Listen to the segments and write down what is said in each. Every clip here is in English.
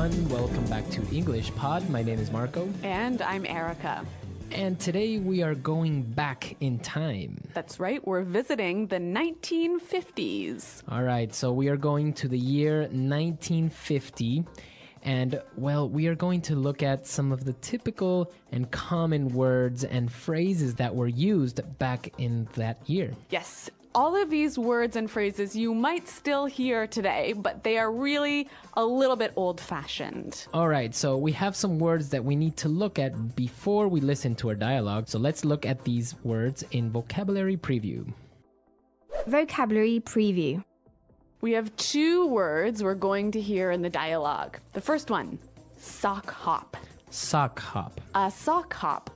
everyone. Welcome back to English Pod. My name is Marco. And I'm Erica. And today we are going back in time. That's right, we're visiting the 1950s. All right, so we are going to the year 1950. And, well, we are going to look at some of the typical and common words and phrases that were used back in that year. Yes, all of these words and phrases you might still hear today, but they are really a little bit old-fashioned. All right, so we have some words that we need to look at before we listen to our dialogue. So let's look at these words in vocabulary preview. Vocabulary preview. We have two words we're going to hear in the dialogue. The first one, sock hop. Sock hop. A sock hop.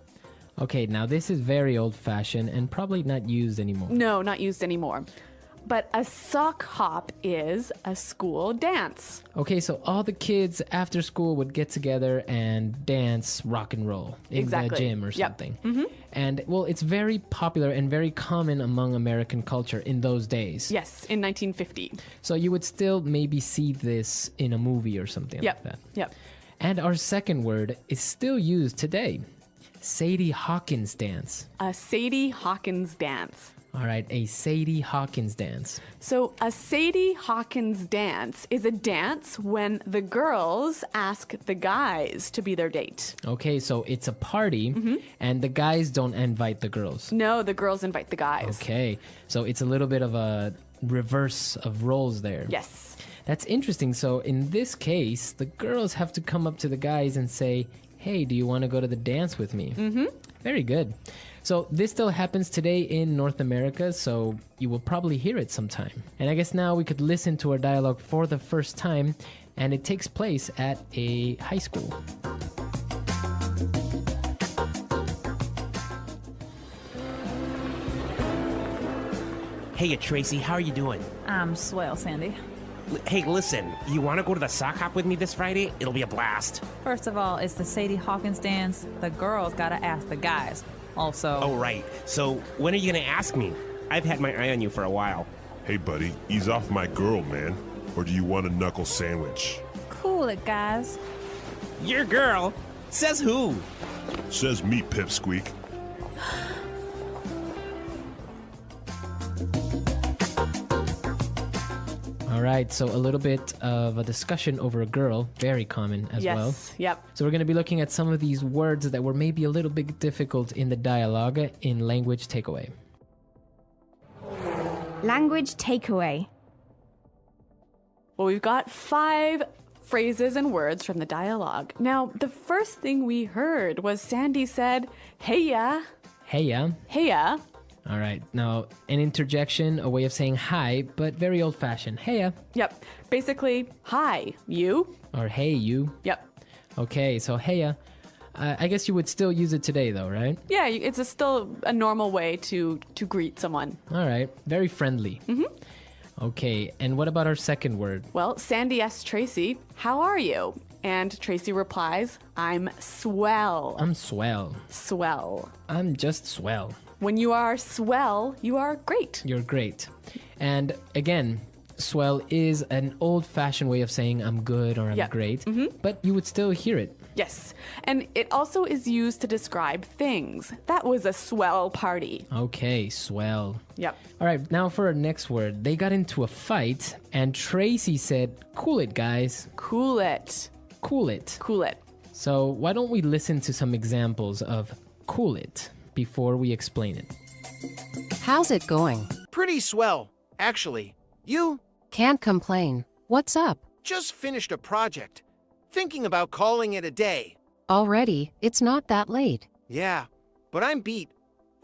Okay, now this is very old-fashioned and probably not used anymore. No, not used anymore. But a sock hop is a school dance. Okay, so all the kids after school would get together and dance rock and roll in the gym or something. Yep. Mm-hmm. And, well, it's very popular and very common among American culture in those days. Yes, in 1950. So you would still maybe see this in a movie or something like that. Yep. And our second word is still used today. Sadie Hawkins dance. A Sadie Hawkins dance. All right, a Sadie Hawkins dance. So a Sadie Hawkins dance is a dance when the girls ask the guys to be their date. Okay, so it's a party, and the guys don't invite the girls. No, the girls invite the guys. Okay, so it's a little bit of a reverse of roles there. Yes. That's interesting. So in this case, the girls have to come up to the guys and say, hey, do you want to go to the dance with me? Mm-hmm. Very good. So this still happens today in North America, so you will probably hear it sometime. And I guess now we could listen to our dialogue for the first time, and it takes place at a high school. Hey, Tracy, how are you doing? I'm swell, Sandy. Hey, listen, you want to go to the sock hop with me this Friday? It'll be a blast. First of all, it's the Sadie Hawkins dance. The girls gotta ask the guys. Also... Oh, right. So, when are you going to ask me? I've had my eye on you for a while. Hey, buddy, ease off my girl, man. Or do you want a knuckle sandwich? Cool it, guys. Your girl? Says who? Says me, Pipsqueak. All right, so a little bit of a discussion over a girl, very common as well. Yes, yep. So we're going to be looking at some of these words that were maybe a little bit difficult in the dialogue in language takeaway. Language takeaway. Well, we've got 5 phrases and words from the dialogue. Now, the first thing we heard was Sandy said, "Heya." Heya. Heya. All right, now an interjection, a way of saying hi, but very old-fashioned. Heya. Yep. Basically, hi, you. Or hey, you. Yep. Okay, so heya. I guess you would still use it today, though, right? Yeah, it's still a normal way to greet someone. All right, very friendly. Mm-hmm. Okay, and what about our second word? Well, Sandy asks Tracy, "How are you?" And Tracy replies, "I'm swell." I'm swell. Swell. I'm just swell. When you are swell, you are great. You're great. And again, swell is an old-fashioned way of saying I'm good or I'm great, but you would still hear it. Yes. And it also is used to describe things. That was a swell party. Okay, swell. Yep. All right, now for our next word. They got into a fight, and Tracy said, "Cool it, guys. Cool it. Cool it." Cool it. So why don't we listen to some examples of cool it before we explain it? How's it going? Pretty swell, actually. You? Can't complain. What's up? Just finished a project. Thinking about calling it a day. Already? It's not that late. Yeah, but I'm beat.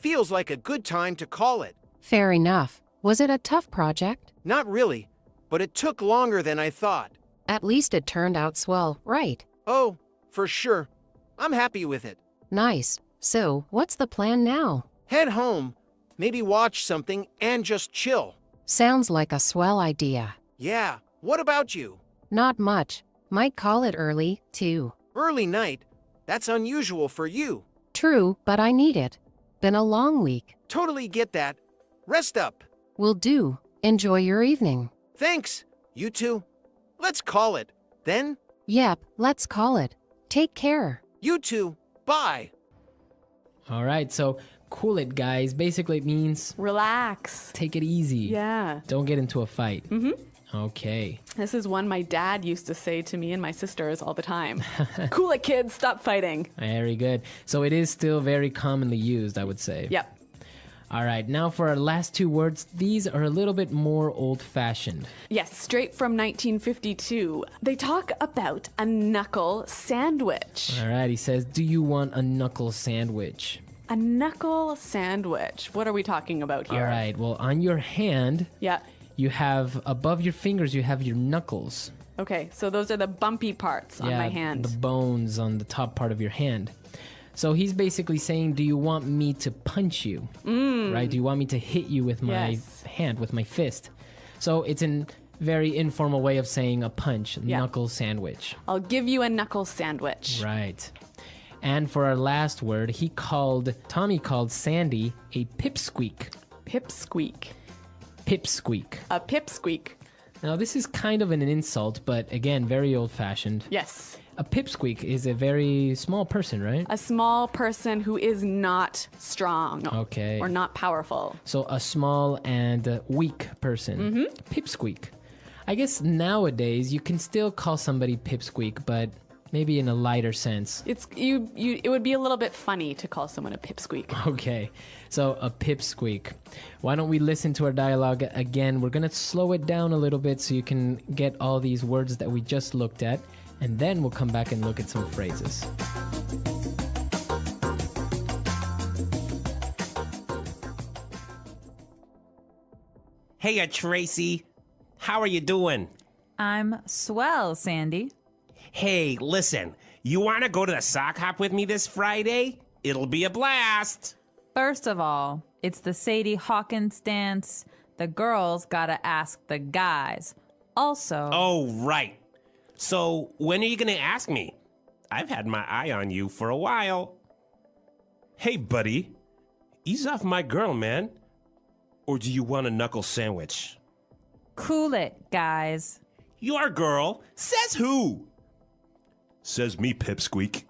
Feels like a good time to call it. Fair enough. Was it a tough project? Not really, but it took longer than I thought. At least it turned out swell, right? Oh, for sure. I'm happy with it. Nice. So, what's the plan now? Head home, maybe watch something and just chill. Sounds like a swell idea. Yeah, what about you? Not much. Might call it early, too. Early night? That's unusual for you. True, but I need it. Been a long week. Totally get that. Rest up. Will do. Enjoy your evening. Thanks. You too. Let's call it. Then, Yep, let's call it. Take care. You too. Bye. All right, so cool it, guys. Basically, it means Relax. take it easy. Yeah. Don't get into a fight. Okay. This is one my dad used to say to me and my sisters all the time. Cool it, kids. Stop fighting. Very good. So it is still very commonly used, I would say. Yep. All right, now for our last two words. These are a little bit more old-fashioned. Yes, straight from 1952. They talk about a knuckle sandwich. All right, he says, do you want a knuckle sandwich? A knuckle sandwich. What are we talking about here? All right, well, on your hand, Yeah. you have, above your fingers, you have your knuckles. Okay, so those are the bumpy parts on my hand. The bones on the top part of your hand. So he's basically saying, do you want me to punch you? Right? Do you want me to hit you with my Yes. hand, with my fist? So it's a very informal way of saying a punch, knuckle sandwich. I'll give you a knuckle sandwich. Right. And for our last word, Tommy called Sandy a pipsqueak. Pipsqueak. Pipsqueak. A pipsqueak. Now, this is kind of an insult, but again, very old-fashioned. Yes. A pipsqueak is a very small person, right? A small person who is not strong. Okay. Or not powerful. So a small and weak person. Pipsqueak. I guess nowadays you can still call somebody pipsqueak, but maybe in a lighter sense. It would be a little bit funny to call someone a pipsqueak. Okay, so a pipsqueak. Why don't we listen to our dialogue again? We're going to slow it down a little bit so you can get all these words that we just looked at, and then we'll come back and look at some phrases. Hey, Tracy. How are you doing? I'm swell, Sandy. Hey, listen. You want to go to the sock hop with me this Friday? It'll be a blast. First of all, it's the Sadie Hawkins dance. The girls gotta ask the guys. Also... Oh, right. So, when are you going to ask me? I've had my eye on you for a while. Hey, buddy. Ease off my girl, man. Or do you want a knuckle sandwich? Cool it, guys. Your girl? Says who? Says me, pipsqueak.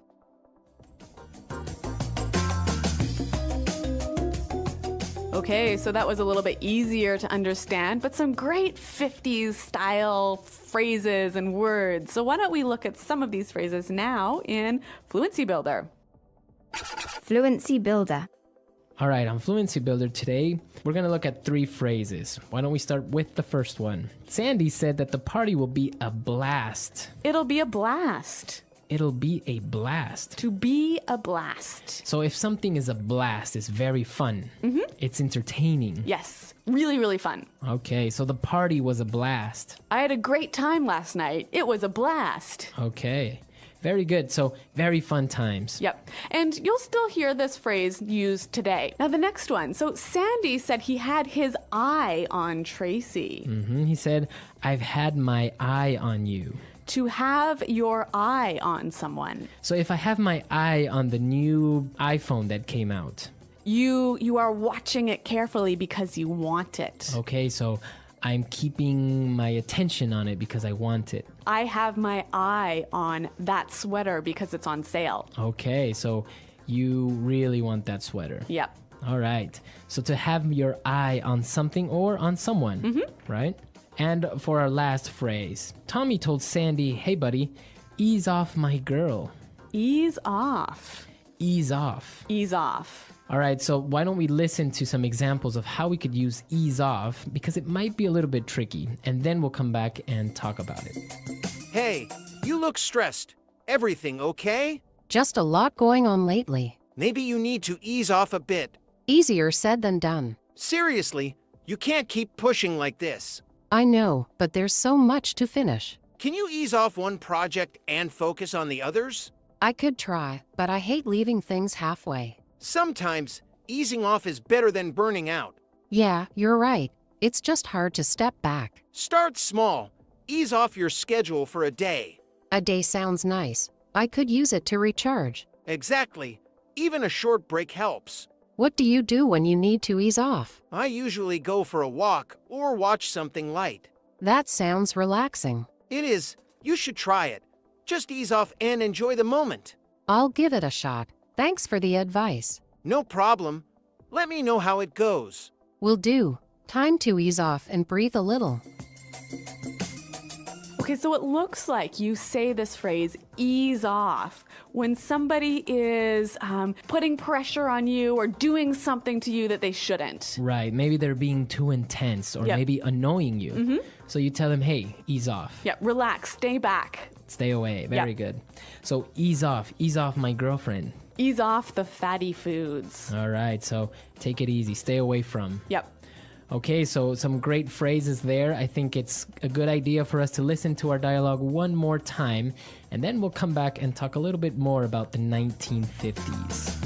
Okay, so that was a little bit easier to understand, but some great 50s style phrases and words. So why don't we look at some of these phrases now in Fluency Builder? Fluency Builder. All right, on Fluency Builder today, we're going to look at 3 phrases. Why don't we start with the first one? Sandy said that the party will be a blast. It'll be a blast. It'll be a blast. To be a blast. So if something is a blast, it's very fun. It's entertaining. Yes, really, really fun. Okay, so the party was a blast. I had a great time last night. It was a blast. Okay, very good. So very fun times. Yep. And you'll still hear this phrase used today. Now, the next one. So Sandy said he had his eye on Tracy. He said, I've had my eye on you. To have your eye on someone. So if I have my eye on the new iPhone that came out. You are watching it carefully because you want it. Okay, so I'm keeping my attention on it because I want it. I have my eye on that sweater because it's on sale. Okay, so you really want that sweater. Yep. All right. So to have your eye on something or on someone, right? And for our last phrase, Tommy told Sandy, hey, buddy, ease off my girl. Ease off. Ease off. Ease off. All right, so why don't we listen to some examples of how we could use ease off, because it might be a little bit tricky, and then we'll come back and talk about it. Hey, you look stressed. Everything okay? Just a lot going on lately. Maybe you need to ease off a bit. Easier said than done. Seriously, you can't keep pushing like this. I know, but there's so much to finish. Can you ease off one project and focus on the others? I could try, but I hate leaving things halfway. Sometimes, easing off is better than burning out. Yeah, you're right. It's just hard to step back. Start small. Ease off your schedule for a day. A day sounds nice. I could use it to recharge. Exactly. Even a short break helps. What do you do when you need to ease off? I usually go for a walk or watch something light. That sounds relaxing. It is. You should try it. Just ease off and enjoy the moment. I'll give it a shot. Thanks for the advice. No problem. Let me know how it goes. Will do. Time to ease off and breathe a little. Okay, so it looks like you say this phrase, ease off, when somebody is putting pressure on you or doing something to you that they shouldn't. Right. Maybe they're being too intense or maybe annoying you. So you tell them, hey, ease off. Yeah, relax, stay back. Stay away. Very good. So ease off my girlfriend. Ease off the fatty foods. All right. So take it easy. Stay away from. Yep. Okay, so some great phrases there. I think it's a good idea for us to listen to our dialogue one more time, and then we'll come back and talk a little bit more about the 1950s.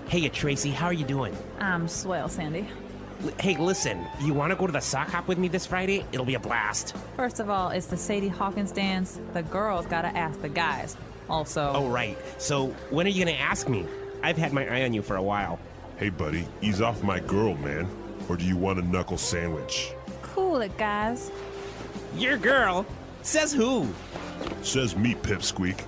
Hey, Tracy, how are you doing? I'm swell, Sandy. Hey, listen, you want to go to the sock hop with me this Friday? It'll be a blast. First of all, it's the Sadie Hawkins dance. The girls gotta ask the guys. Also... Oh, right. So, when are you going to ask me? I've had my eye on you for a while. Hey, buddy, ease off my girl, man. Or do you want a knuckle sandwich? Cool it, guys. Your girl? Says who? Says me, Pipsqueak.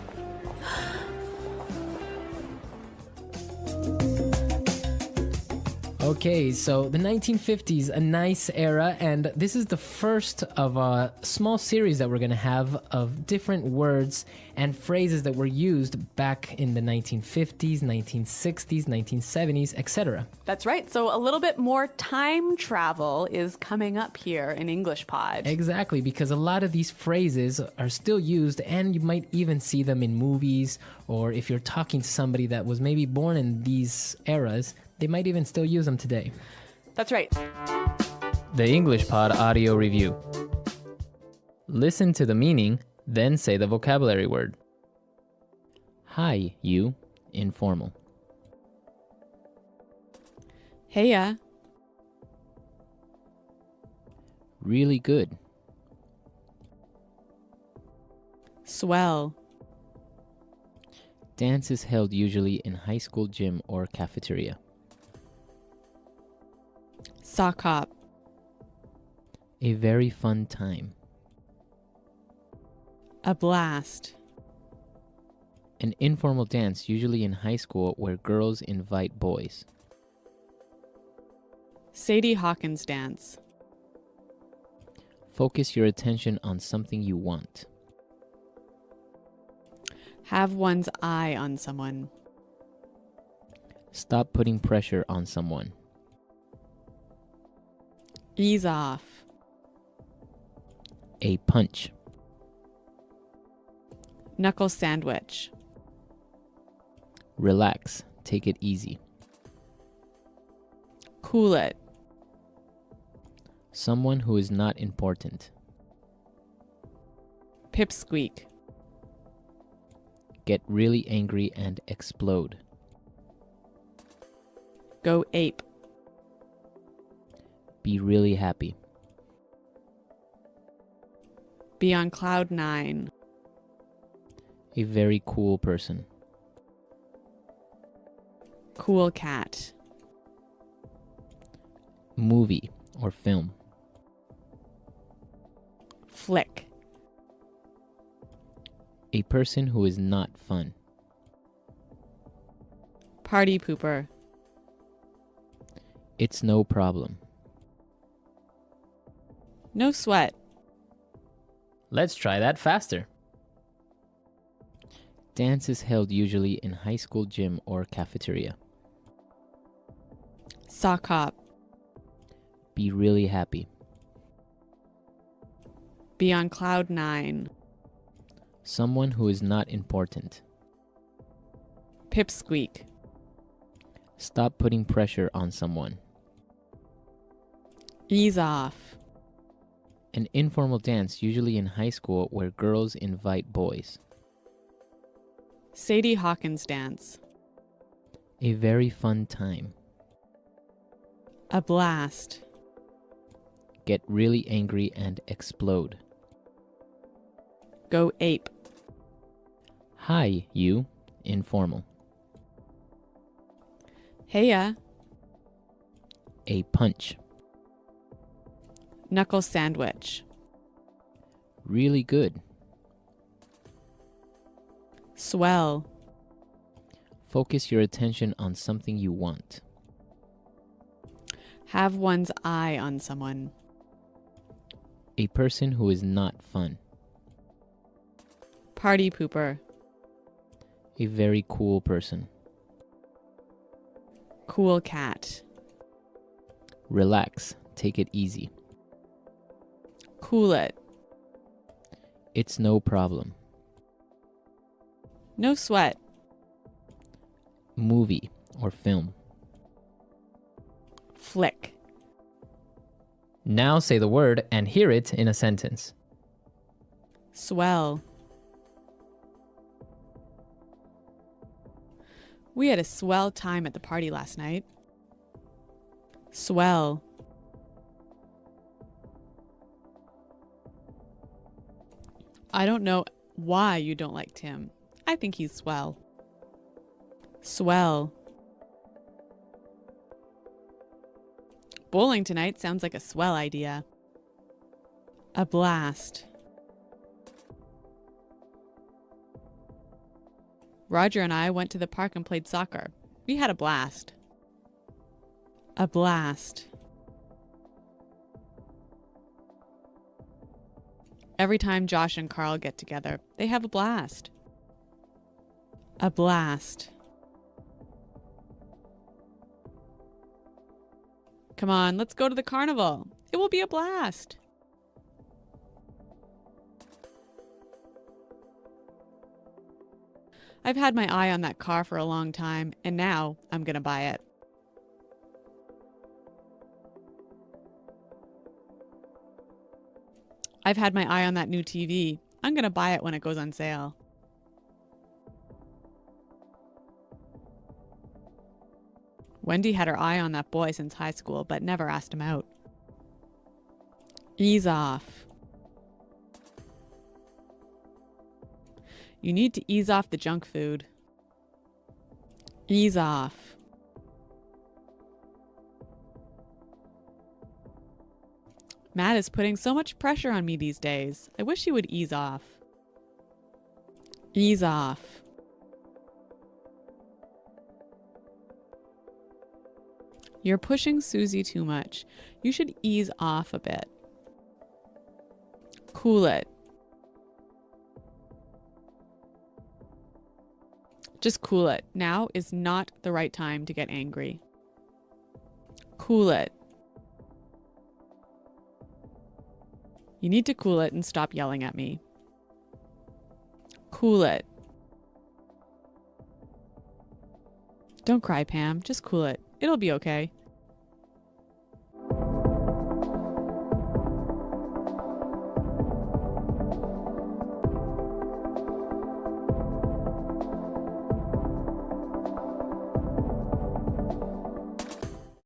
Okay, so the 1950s, a nice era, and this is the first of a small series that we're going to have of different words and phrases that were used back in the 1950s, 1960s, 1970s, etc. That's right. So a little bit more time travel is coming up here in English Pod. Exactly, because a lot of these phrases are still used, and you might even see them in movies, or if you're talking to somebody that was maybe born in these eras, they might even still use them today. That's right. The English Pod Audio Review. Listen to the meaning, then say the vocabulary word. Hi, you, informal. Heya. Really good. Swell. Dance is held usually in high school gym or cafeteria. Sock hop. A very fun time. A blast. An informal dance usually in high school where girls invite boys. Sadie Hawkins dance. Focus your attention on something you want. Have one's eye on someone. Stop putting pressure on someone. Ease off. A punch. Knuckle sandwich. Relax. Take it easy. Cool it. Someone who is not important. Pipsqueak. Get really angry and explode. Go ape. Be really happy. Be on cloud nine. A very cool person. Cool cat. Movie or film. Flick. A person who is not fun. Party pooper. It's no problem. No sweat. Let's try that faster. Dance is held usually in high school gym or cafeteria. Sock hop. Be really happy. Be on cloud nine. Someone who is not important. Pipsqueak. Stop putting pressure on someone. Ease off. An informal dance usually in high school where girls invite boys. Sadie Hawkins dance. A very fun time. A blast. Get really angry and explode. Go ape. Hi, you, informal. Heya. A punch. Knuckle sandwich. Really good. Swell. Focus your attention on something you want. Have one's eye on someone. A person who is not fun. Party pooper. A very cool person. Cool cat. Relax. Take it easy. Cool it. It's no problem. No sweat. Movie or film. Flick. Now say the word and hear it in a sentence. Swell. We had a swell time at the party last night. Swell. I don't know why you don't like Tim. I think he's swell. Swell. Bowling tonight sounds like a swell idea. A blast. Roger and I went to the park and played soccer. We had a blast. A blast. Every time Josh and Carl get together, they have a blast. A blast. Come on, let's go to the carnival. It will be a blast. I've had my eye on that car for a long time, and now I'm going to buy it. I've had my eye on that new TV. I'm going to buy it when it goes on sale. Wendy had her eye on that boy since high school, but never asked him out. Ease off. You need to ease off the junk food. Ease off. Matt is putting so much pressure on me these days. I wish he would ease off. Ease off. You're pushing Susie too much. You should ease off a bit. Cool it. Just cool it. Now is not the right time to get angry. Cool it. You need to cool it and stop yelling at me. Cool it. Don't cry, Pam. Just cool it. It'll be okay.